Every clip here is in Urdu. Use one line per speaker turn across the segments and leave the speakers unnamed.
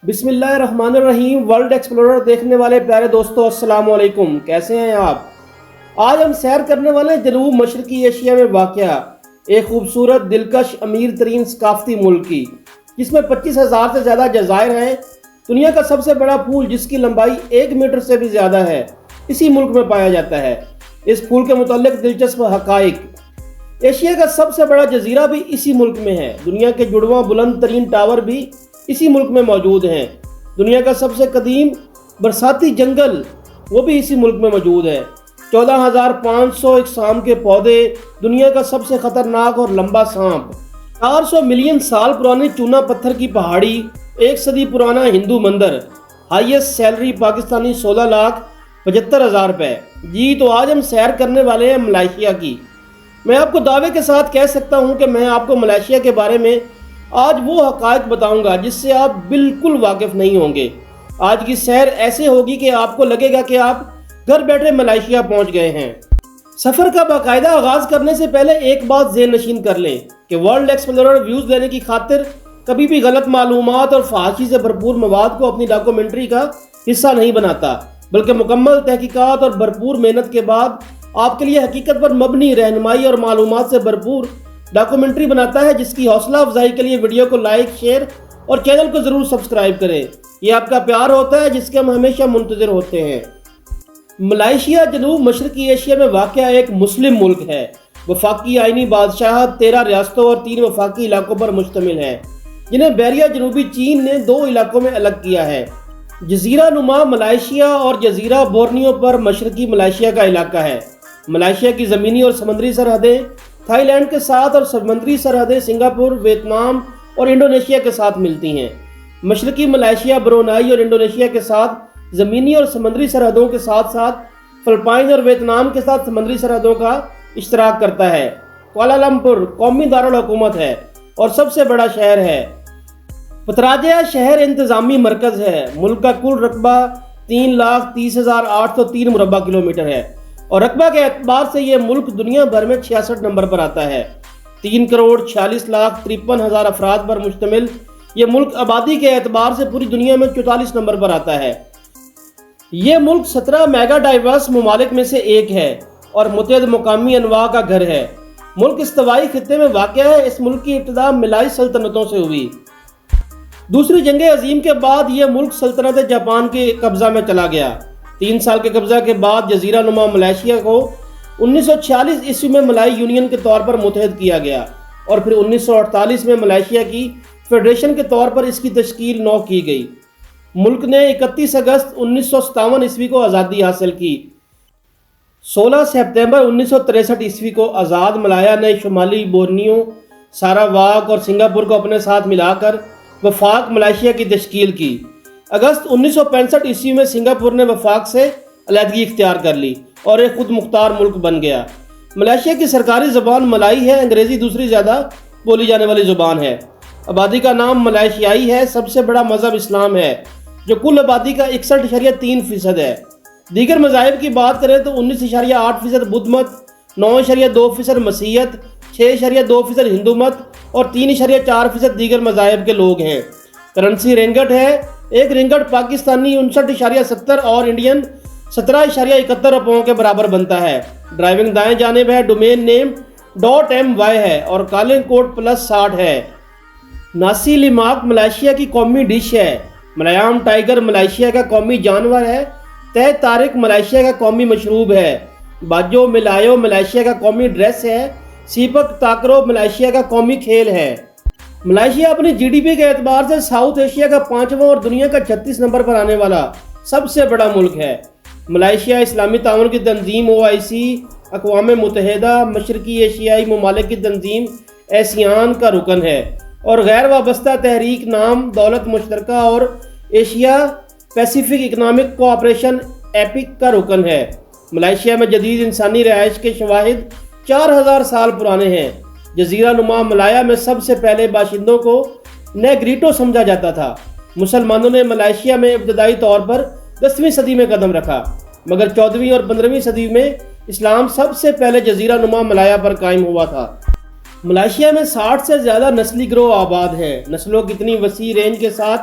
بسم اللہ الرحمن الرحیم۔ ورلڈ ایکسپلورر دیکھنے والے پیارے دوستو، السلام علیکم۔ کیسے ہیں آپ؟ آج ہم سیر کرنے والے جنوب مشرقی ایشیا میں واقع ایک خوبصورت، دلکش، امیر ترین ثقافتی ملک کی، جس میں 25,000 سے زیادہ جزائر ہیں۔ دنیا کا سب سے بڑا پھول، جس کی لمبائی 1 میٹر سے بھی زیادہ ہے، اسی ملک میں پایا جاتا ہے۔ اس پھول کے متعلق دلچسپ حقائق: ایشیا کا سب سے بڑا جزیرہ بھی اسی ملک میں ہے۔ دنیا کے جڑواں بلند ترین ٹاور بھی اسی ملک میں موجود ہیں۔ دنیا کا سب سے قدیم برساتی جنگل وہ بھی اسی ملک میں موجود ہے۔ 14,500 اقسام کے پودے، دنیا کا سب سے خطرناک اور لمبا سانپ، 400 ملین سال پرانی چونا پتھر کی پہاڑی، 1 صدی پرانا ہندو مندر، ہائیسٹ سیلری پاکستانی 16,75,000 روپے۔ جی تو آج ہم سیر کرنے والے ہیں ملائیشیا کی۔ میں آپ کو دعوے کے ساتھ کہہ سکتا ہوں کہ میں آپ کو ملائیشیا کے بارے میں آج وہ حقائق بتاؤں گا جس سے آپ بالکل واقف نہیں ہوں گے۔ آج کی سیر ایسے ہوگی کہ آپ کو لگے گا کہ آپ گھر بیٹھے ملائیشیا پہنچ گئے ہیں۔ سفر کا باقاعدہ آغاز کرنے سے پہلے ایک بات ذہن نشین کر لیں کہ ورلڈ ایکسپلورر ویوز دینے کی خاطر کبھی بھی غلط معلومات اور فحاشی سے بھرپور مواد کو اپنی ڈاکومنٹری کا حصہ نہیں بناتا، بلکہ مکمل تحقیقات اور بھرپور محنت کے بعد آپ کے لیے حقیقت پر مبنی رہنمائی اور معلومات سے بھرپور ڈاکومنٹری بناتا ہے، جس کی حوصلہ افزائی کے لیے ویڈیو کو لائک، شیئر اور چینل کو ضرور سبسکرائب کریں۔ یہ آپ کا پیار ہوتا ہے جس کے ہم ہمیشہ منتظر ہوتے ہیں۔ ملائیشیا جنوب مشرقی ایشیا میں واقع ایک مسلم ملک ہے۔ وفاقی آئینی بادشاہت 13 ریاستوں اور 3 وفاقی علاقوں پر مشتمل ہے، جنہیں بحیرہ جنوبی چین نے 2 علاقوں میں الگ کیا ہے۔ جزیرہ نما ملائیشیا اور جزیرہ بورنیو پر مشرقی ملائیشیا کا علاقہ ہے۔ ملائیشیا کی زمینی اور سمندری سرحدیں تھائی لینڈ کے ساتھ اور سمندری سرحدیں سنگاپور، ویتنام اور انڈونیشیا کے ساتھ ملتی ہیں۔ مشرقی ملائیشیا برونائی اور انڈونیشیا کے ساتھ زمینی اور سمندری سرحدوں کے ساتھ ساتھ فلپائن اور ویتنام کے ساتھ سمندری سرحدوں کا اشتراک کرتا ہے۔ کوالالمپور قومی دارالحکومت ہے اور سب سے بڑا شہر ہے۔ پتراجیا شہر انتظامی مرکز ہے۔ ملک کا کل رقبہ 3,30,803 مربع کلومیٹر ہے اور رقبہ کے اعتبار سے یہ ملک دنیا بھر میں 66 نمبر پر آتا ہے۔ 3,46,53,000 افراد پر مشتمل یہ ملک آبادی کے اعتبار سے پوری دنیا میں 44 نمبر پر آتا ہے۔ یہ ملک 17 میگا ڈائیورس ممالک میں سے ایک ہے اور متعدد مقامی انواع کا گھر ہے۔ ملک استوائی خطے میں واقع ہے۔ اس ملک کی ابتدا ملائی سلطنتوں سے ہوئی۔ دوسری جنگ عظیم کے بعد یہ ملک سلطنت جاپان کے قبضہ میں چلا گیا۔ 3 سال کے قبضہ کے بعد جزیرہ نما ملائیشیا کو 1946 عیسوی میں ملائی یونین کے طور پر متحد کیا گیا اور پھر 1948 میں ملائیشیا کی فیڈریشن کے طور پر اس کی تشکیل 9 کی گئی۔ ملک نے 31 اگست 1957 عیسوی کو آزادی حاصل کی۔ 16 سپتمبر 1963 عیسوی کو آزاد ملایا نے شمالی بورنیو، ساراواک اور سنگاپور کو اپنے ساتھ ملا کر وفاق ملائیشیا کی تشکیل کی۔ اگست 1965 عیسوی میں سنگاپور نے وفاق سے علیحدگی اختیار کر لی اور ایک خود مختار ملک بن گیا۔ ملائیشیا کی سرکاری زبان ملائی ہے۔ انگریزی دوسری زیادہ بولی جانے والی زبان ہے۔ آبادی کا نام ملائیشیائی ہے۔ سب سے بڑا مذہب اسلام ہے، جو کل آبادی کا 61.3% ہے۔ دیگر مذاہب کی بات کریں تو 19.8% بدھ مت، 9.2% مسیحیت، 6.2% ہندو مت اور 3.4% دیگر مذاہب کے لوگ ہیں۔ کرنسی رنگٹ ہے۔ ایک رنگٹ پاکستانی 59.70 اور انڈین 17.71 روپوں کے برابر بنتا ہے۔ ڈرائیونگ دائیں جانب ہے۔ ڈومین نیم .my ہے اور کالنگ کوڈ +60 ہے۔ ناسی لیماک ملائیشیا کی قومی ڈش ہے۔ ملیام ٹائیگر ملائیشیا کا قومی جانور ہے۔ تہ تارک ملائیشیا کا قومی مشروب ہے۔ باجو ملایو ملائیشیا کا قومی ڈریس ہے۔ سیپک تاکرو ملائیشیا کا قومی کھیل ہے۔ ملائیشیا اپنی جی ڈی پی کے اعتبار سے ساؤتھ ایشیا کا 5واں اور دنیا کا 36 نمبر پر آنے والا سب سے بڑا ملک ہے۔ ملائیشیا اسلامی تعاون کی تنظیم OIC، اقوام متحدہ، مشرقی ایشیائی ممالک کی تنظیم ASEAN کا رکن ہے اور غیر وابستہ تحریک نام دولت مشترکہ اور Asia Pacific economic cooperation epic کا رکن ہے۔ ملائیشیا میں جدید انسانی رہائش کے شواہد 4,000 سال پرانے ہیں۔ جزیرہ نما ملایا میں سب سے پہلے باشندوں کو نیگریٹو سمجھا جاتا تھا۔ مسلمانوں نے ملائیشیا میں ابتدائی طور پر 10ویں صدی میں قدم رکھا، مگر 14ویں اور 15ویں صدی میں اسلام سب سے پہلے جزیرہ نما ملایا پر قائم ہوا تھا۔ ملائیشیا میں 60 سے زیادہ نسلی گروہ آباد ہیں۔ نسلوں کی اتنی وسیع رینج کے ساتھ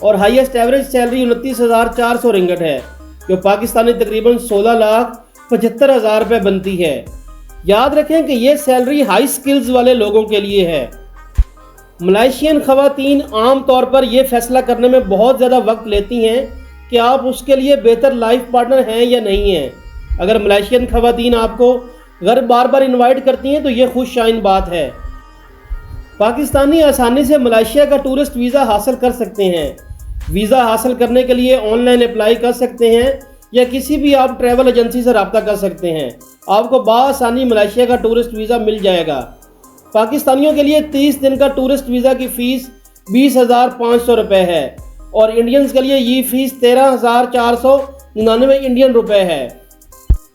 اور ہائیسٹ ایوریج سیلری 29,400 رنگٹ ہے، جو پاکستانی تقریباً 16,75,000 روپے بنتی ہے۔ یاد رکھیں کہ یہ سیلری ہائی سکلز والے لوگوں کے لیے ہے۔ ملائیشین خواتین عام طور پر یہ فیصلہ کرنے میں بہت زیادہ وقت لیتی ہیں کہ آپ اس کے لیے بہتر لائف پارٹنر ہیں یا نہیں ہیں۔ اگر ملائیشین خواتین آپ کو گھر بار بار انوائٹ کرتی ہیں تو یہ خوش شائن بات ہے۔ پاکستانی آسانی سے ملائیشیا کا ٹورسٹ ویزا حاصل کر سکتے ہیں۔ ویزا حاصل کرنے کے لیے آن لائن اپلائی کر سکتے ہیں یا کسی بھی آپ ٹریول ایجنسی سے رابطہ کر سکتے ہیں۔ آپ کو بآسانی ملائیشیا کا ٹورسٹ ویزا مل جائے گا۔ پاکستانیوں کے لیے 30 دن کا ٹورسٹ ویزا کی فیس 20,500 روپے ہے اور انڈینز کے لیے یہ فیس 13,499 انڈین روپے ہے۔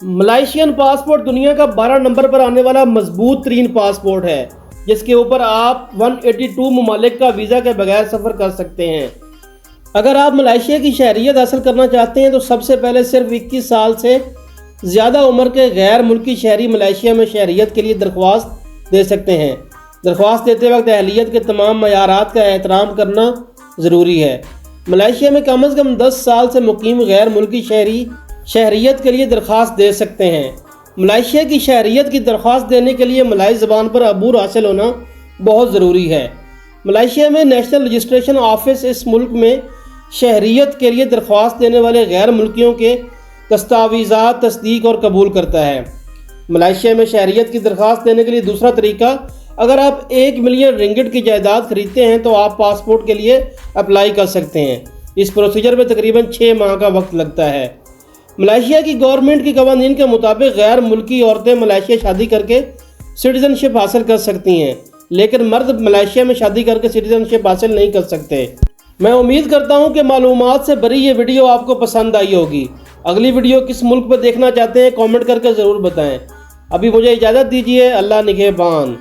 ملائیشین پاسپورٹ دنیا کا 12 نمبر پر آنے والا مضبوط ترین پاسپورٹ ہے، جس کے اوپر آپ 182 ممالک کا ویزا کے بغیر سفر کر سکتے ہیں۔ اگر آپ ملائیشیا کی شہریت حاصل کرنا چاہتے ہیں تو سب سے پہلے صرف 21 سال سے زیادہ عمر کے غیر ملکی شہری ملائیشیا میں شہریت کے لیے درخواست دے سکتے ہیں۔ درخواست دیتے وقت اہلیت کے تمام معیارات کا احترام کرنا ضروری ہے۔ ملائیشیا میں کم از کم 10 سال سے مقیم غیر ملکی شہری شہریت کے لیے درخواست دے سکتے ہیں۔ ملائیشیا کی شہریت کی درخواست دینے کے لیے ملائی زبان پر عبور حاصل ہونا بہت ضروری ہے۔ ملائیشیا میں نیشنل رجسٹریشن آفس اس ملک میں شہریت کے لیے درخواست دینے والے غیر ملکیوں کے دستاویزات تصدیق اور قبول کرتا ہے۔ ملائیشیا میں شہریت کی درخواست دینے کے لیے دوسرا طریقہ، اگر آپ 1 ملین رنگٹ کی جائیداد خریدتے ہیں تو آپ پاسپورٹ کے لیے اپلائی کر سکتے ہیں۔ اس پروسیجر میں تقریباً 6 ماہ کا وقت لگتا ہے۔ ملائیشیا کی گورنمنٹ کی قوانین کے مطابق غیر ملکی عورتیں ملائیشیا شادی کر کے سٹیزن شپ حاصل کر سکتی ہیں، لیکن مرد ملائیشیا میں شادی کر کے سٹیزن شپ حاصل نہیں کر سکتے۔ میں امید کرتا ہوں کہ معلومات سے بھری یہ ویڈیو آپ کو پسند آئی ہوگی۔ اگلی ویڈیو کس ملک پہ دیکھنا چاہتے ہیں کامنٹ کر کے ضرور بتائیں۔ ابھی مجھے اجازت دیجیے۔ اللہ نگہبان۔